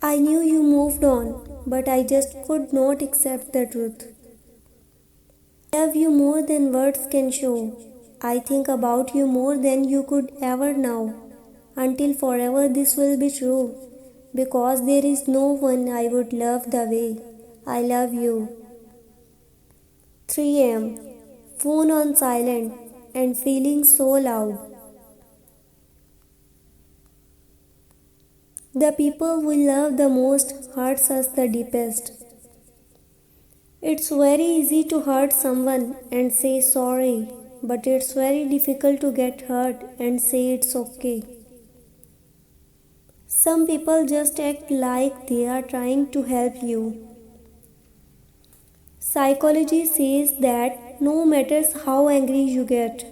I knew you moved on, but I just could not accept the truth. I love you more than words can show. I think about you more than you could ever know. Until forever, this will be true. Because there is no one I would love the way I love you. 3 a.m. Phone on silent and feeling so loud. The people we love the most hurts us the deepest. It's very easy to hurt someone and say sorry, but it's very difficult to get hurt and say it's okay. Some people just act like they are trying to help you. Psychology says that no matter how angry you get,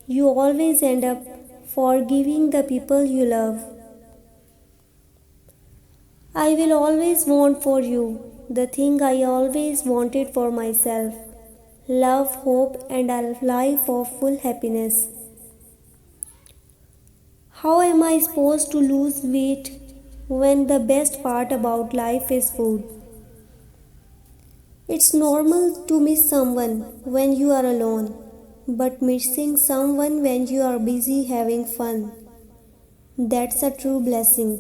you always end up forgiving the people you love. I will always want for you the thing I always wanted for myself: love, hope, and a life of full happiness. How am I supposed to lose weight when the best part about life is food? It's normal to miss someone when you are alone, but missing someone when you are busy having fun, that's a true blessing.